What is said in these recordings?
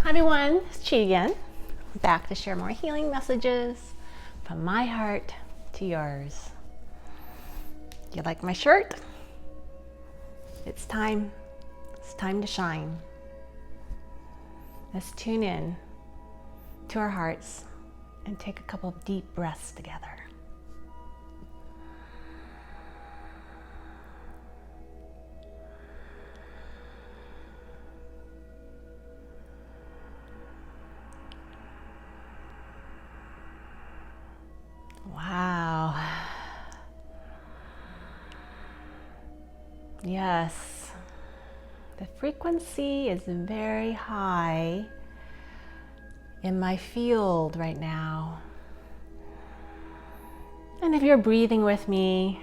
Hi everyone, it's Chi again, back to share more healing messages from my heart to yours. You like my shirt? It's time to shine. Let's tune in to our hearts and take a couple of deep breaths together. Wow. Yes, the frequency is very high in my field right now. And if you're breathing with me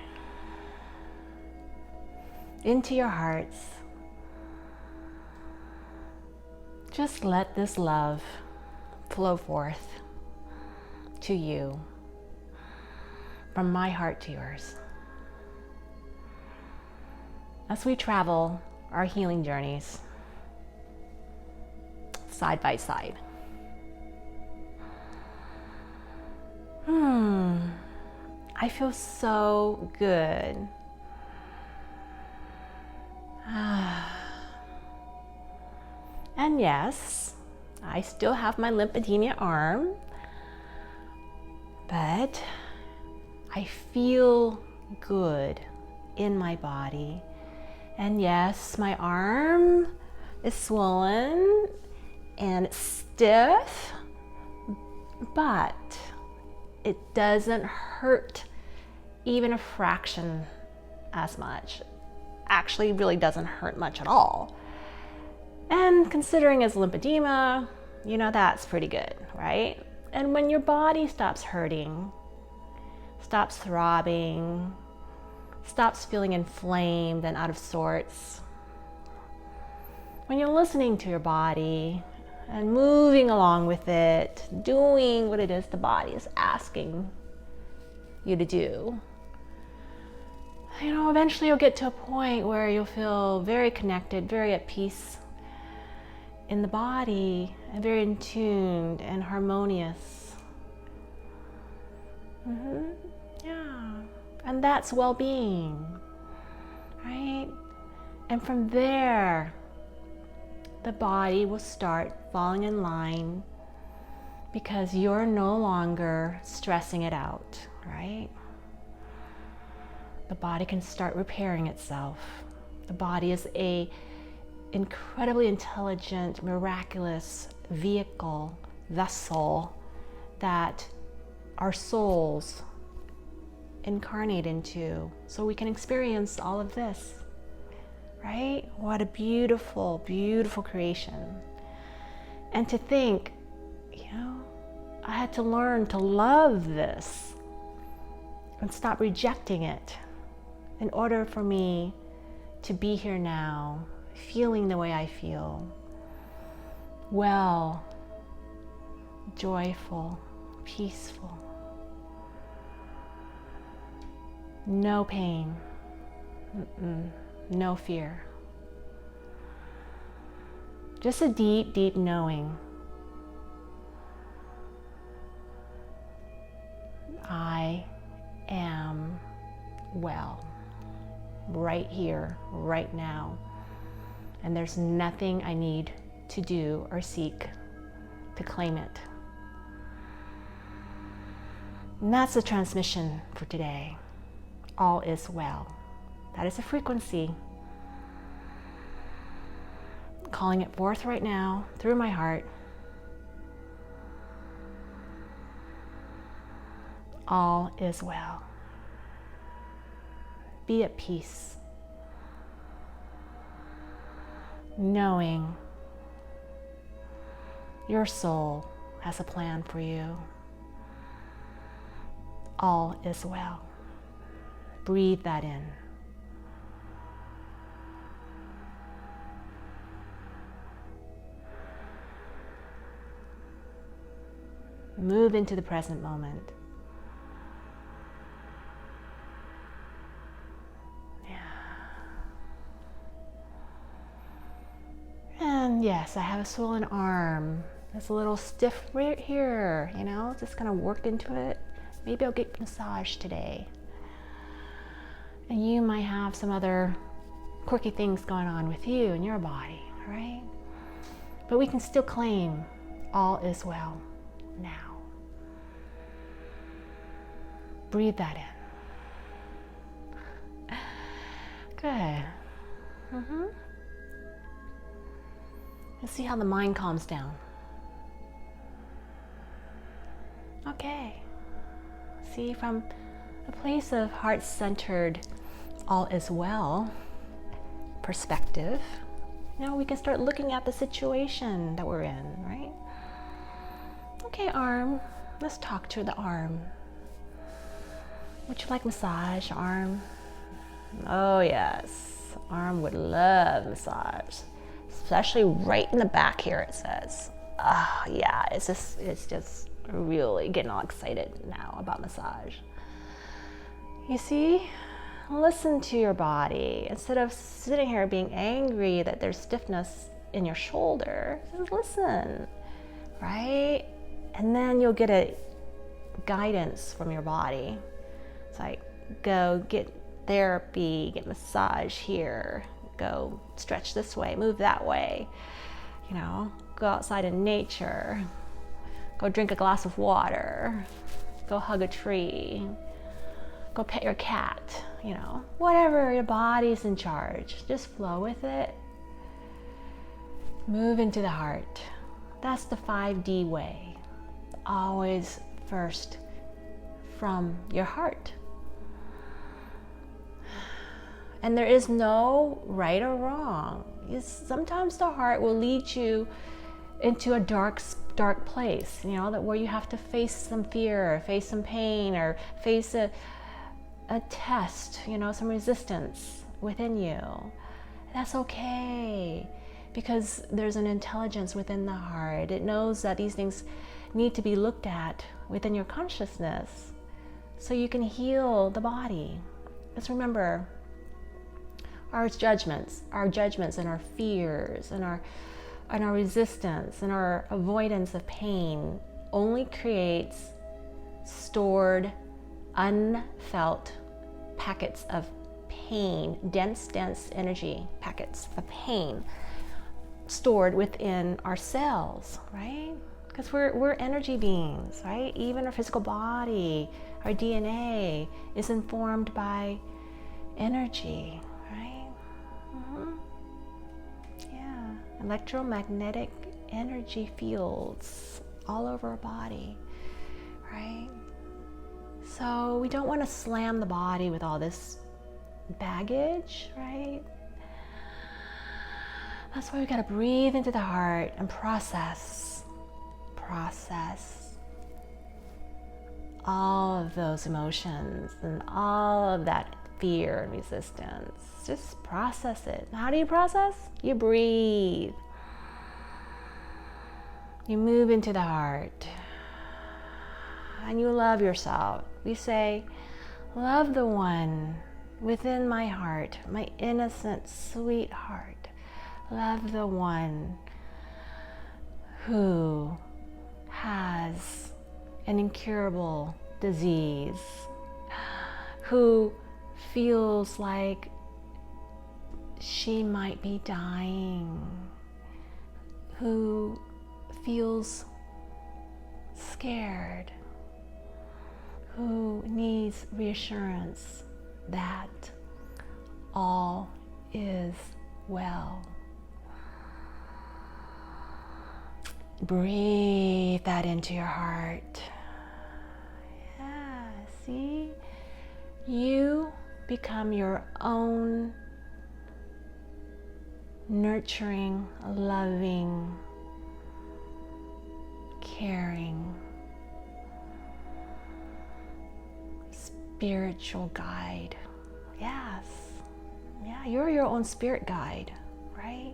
into your hearts, just let this love flow forth to you. From my heart to yours. As we travel our healing journeys, side by side. I feel so good. And yes, I still have my lymphedema arm, but I feel good in my body. And yes, my arm is swollen and it's stiff, but it doesn't hurt even a fraction as much. Actually, really doesn't hurt much at all. And considering it's lymphedema, that's pretty good, right? And when your body stops hurting, stops throbbing, stops feeling inflamed and out of sorts. When you're listening to your body and moving along with it, doing what it is the body is asking you to do, eventually you'll get to a point where you'll feel very connected, very at peace in the body, and very in tuned and harmonious. Yeah, and that's well-being, right? And from there, the body will start falling in line because you're no longer stressing it out, right? The body can start repairing itself. The body is a incredibly intelligent, miraculous vessel that our souls incarnate into, so we can experience all of this, right? What a beautiful, beautiful creation. And to think, I had to learn to love this and stop rejecting it in order for me to be here now, feeling the way I feel, well, joyful, peaceful. No pain, no fear. Just a deep, deep knowing. I am well, right here, right now. And there's nothing I need to do or seek to claim it. And that's the transmission for today. All is well. That is a frequency. Calling it forth right now through my heart. All is well. Be at peace, knowing your soul has a plan for you. All is well. Breathe that in. Move into the present moment. And yes, yes, I have a swollen arm. It's a little stiff right here, you know, just kind of worked into it. Maybe I'll get massage today. And you might have some other quirky things going on with you and your body, right? But we can still claim all is well now. Breathe that in. Good. Let's see how the mind calms down. Okay. See, from a place of heart-centered, all is well perspective, now we can start looking at the situation that we're in, right? Okay, arm, let's talk to the arm. Would you like massage, arm? Oh yes, arm would love massage, especially right in the back here, it says. Oh yeah, it's just really getting all excited now about massage. You see, listen to your body. Instead of sitting here being angry that there's stiffness in your shoulder, just listen, right? And then you'll get a guidance from your body. It's like, go get therapy, get massage here, go stretch this way, move that way, you know, go outside in nature, go drink a glass of water, go hug a tree, go pet your cat, you know, whatever, your body's in charge. Just flow with it. Move into the heart. That's the 5D way. Always first from your heart. And there is no right or wrong. Sometimes the heart will lead you into a dark place, you know, that where you have to face some fear, or face some pain, or face a test, you know, some resistance within you. That's okay, because there's an intelligence within the heart. It knows that these things need to be looked at within your consciousness so you can heal the body. Let's remember, our judgments and our fears and our resistance and our avoidance of pain only creates stored, unfelt packets of pain, dense energy packets of pain stored within our cells, right? Because we're energy beings, right? Even our physical body, our DNA is informed by energy, right? Yeah, electromagnetic energy fields all over our body, right? So we don't want to slam the body with all this baggage, right? That's why we got to breathe into the heart and process all of those emotions and all of that fear and resistance. Just process it. How do you process? You breathe. You move into the heart. And you love yourself. You say, love the one within my heart, my innocent, sweet heart. Love the one who has an incurable disease, who feels like she might be dying, who feels scared, who needs reassurance that all is well. Breathe that into your heart. Yeah, see? You become your own nurturing, loving, caring, spiritual guide. Yes. Yeah, you're your own spirit guide, right?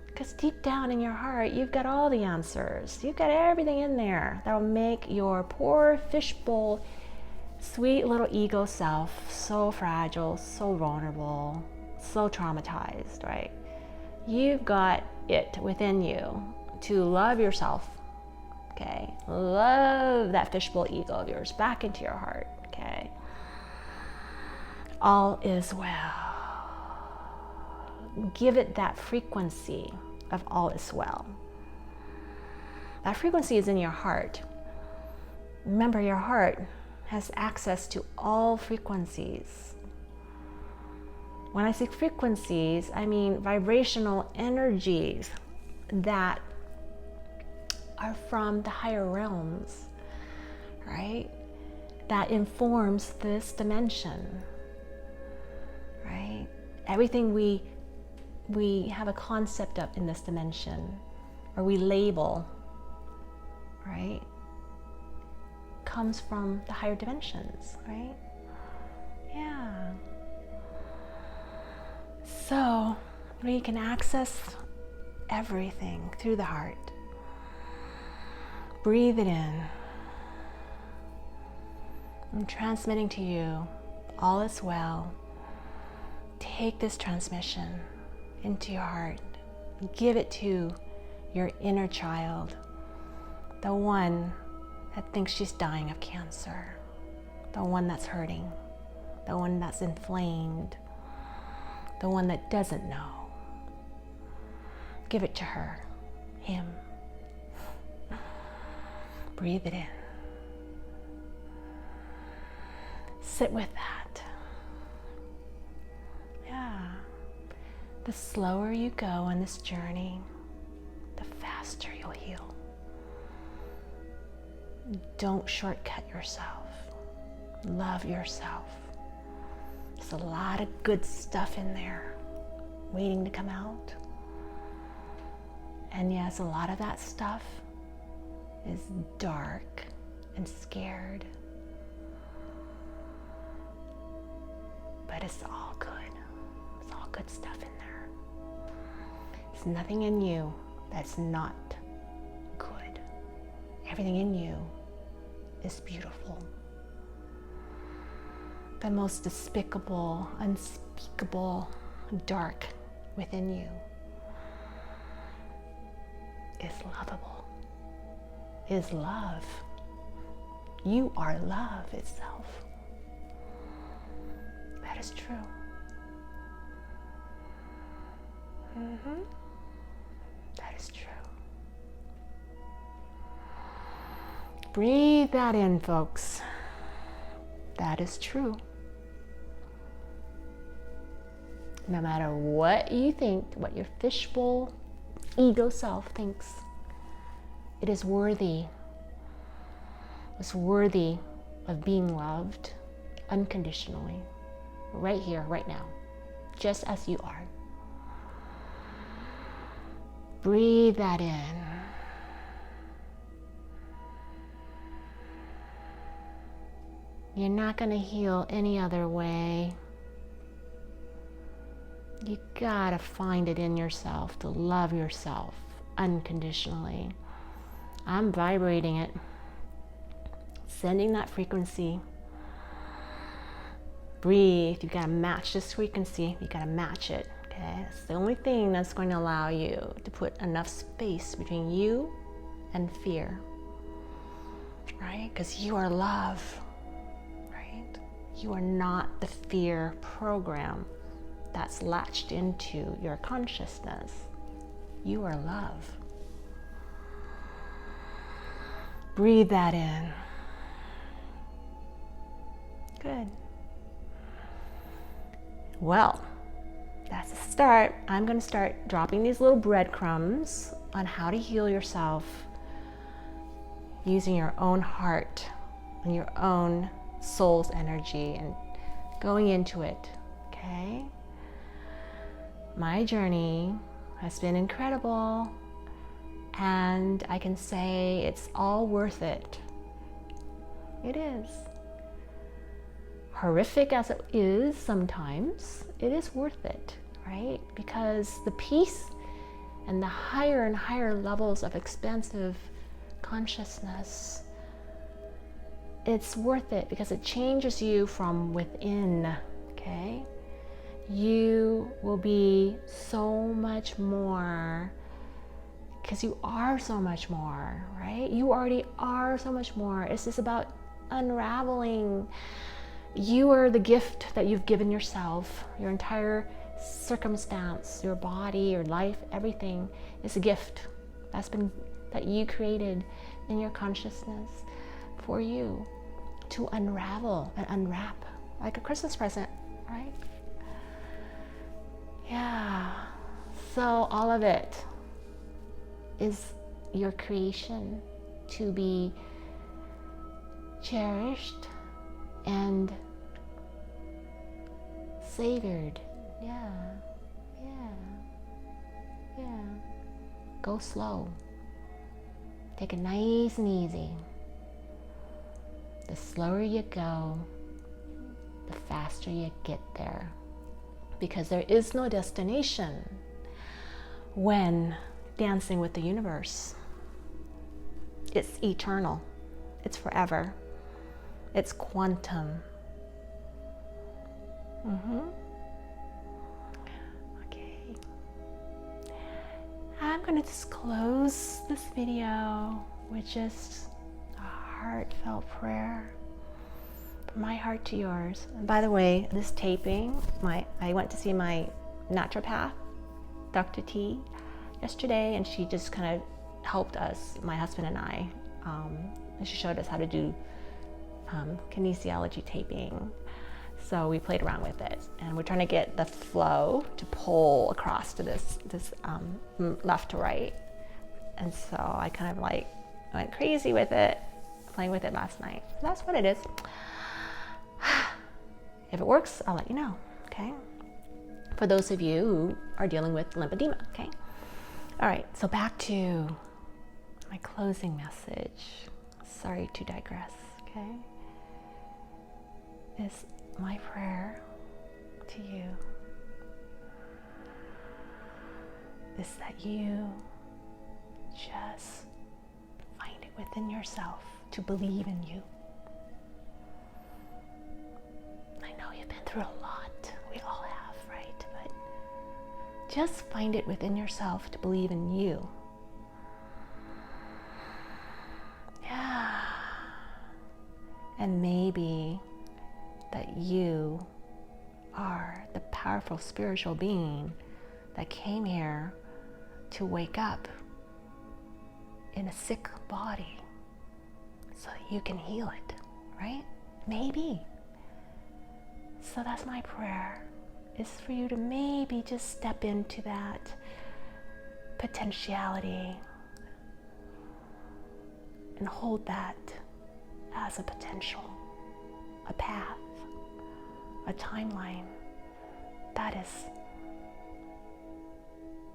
Because deep down in your heart, you've got all the answers. You've got everything in there that'll make your poor fishbowl, sweet little ego self so fragile, so vulnerable, so traumatized, right? You've got it within you to love yourself, okay? Love that fishbowl ego of yours back into your heart, okay? All is well. Give it that frequency of all is well. That frequency is in your heart. Remember, your heart has access to all frequencies. When I say frequencies, I mean vibrational energies that are from the higher realms, right? That informs this dimension, right? Everything we have a concept of in this dimension, or we label, right, comes from the higher dimensions, right? Yeah. So we can access everything through the heart. Breathe it in. I'm transmitting to you, all is well. Take this transmission into your heart. Give it to your inner child, the one that thinks she's dying of cancer, the one that's hurting, the one that's inflamed, the one that doesn't know. Give it to her, him. Breathe it in. Sit with that. Yeah. The slower you go on this journey, the faster you'll heal. Don't shortcut yourself. Love yourself. There's a lot of good stuff in there waiting to come out. And yes, a lot of that stuff is dark and scared. But it's all good. It's all good stuff in there. There's nothing in you that's not good. Everything in you is beautiful. The most despicable, unspeakable dark within you is lovable, is love. You are love itself. That is true. That is true. Breathe that in, folks. That is true. No matter what you think, what your fishbowl ego self thinks, it is worthy. It's worthy of being loved unconditionally, right here, right now, just as you are. Breathe that in. You're not going to heal any other way. You gotta find it in yourself to love yourself unconditionally. I'm vibrating it, sending that frequency. Breathe. You gotta match this frequency. You gotta match it. Okay, it's the only thing that's going to allow you to put enough space between you and fear, right? Because you are love, right? You are not the fear program that's latched into your consciousness. You are love. Breathe that in. Good. Well, that's a start. I'm going to start dropping these little breadcrumbs on how to heal yourself using your own heart and your own soul's energy and going into it, okay? My journey has been incredible, and I can say it's all worth it. It is. Horrific as it is sometimes, it is worth it, right? Because the peace and the higher and higher levels of expansive consciousness, it's worth it because it changes you from within, okay? you will be so much more, because you are so much more, right? You already are so much more. It's just about unraveling. You are the gift that you've given yourself. Your entire circumstance, your body, your life, everything is a gift that you created in your consciousness for you to unravel and unwrap, like a Christmas present, right? Yeah. So all of it is your creation to be cherished and savored. Yeah. Go slow. Take it nice and easy. The slower you go, the faster you get there. Because there is no destination when dancing with the universe. It's eternal. It's forever. It's quantum. Okay. I'm going to just close this video with just a heartfelt prayer from my heart to yours. And by the way, this taping, I went to see my naturopath, Dr. T, yesterday, and she just kind of helped us, my husband and I. And she showed us how to do kinesiology taping. So we played around with it, and we're trying to get the flow to pull across to this left to right. And so I kind of like went crazy with it, playing with it last night. That's what it is. If it works, I'll let you know, okay? For those of you who are dealing with lymphedema, okay? All right, so back to my closing message. Sorry to digress, okay? Is my prayer to you is that you just find it within yourself to believe in you. I know you've been through a lot. We all have, right? But just find it within yourself to believe in you. Yeah. And maybe that you are the powerful spiritual being that came here to wake up in a sick body so that you can heal it, right? Maybe. So that's my prayer, is for you to maybe just step into that potentiality and hold that as a potential, a path, a timeline that is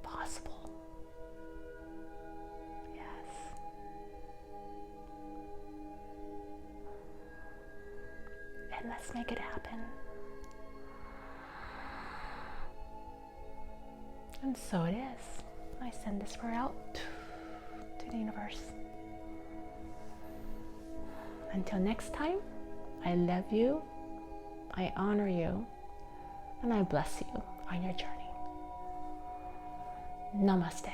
possible. Yes. And let's make it happen. And so it is. I send this prayer out to the universe. Until next time, I love you, I honor you, and I bless you on your journey. Namaste.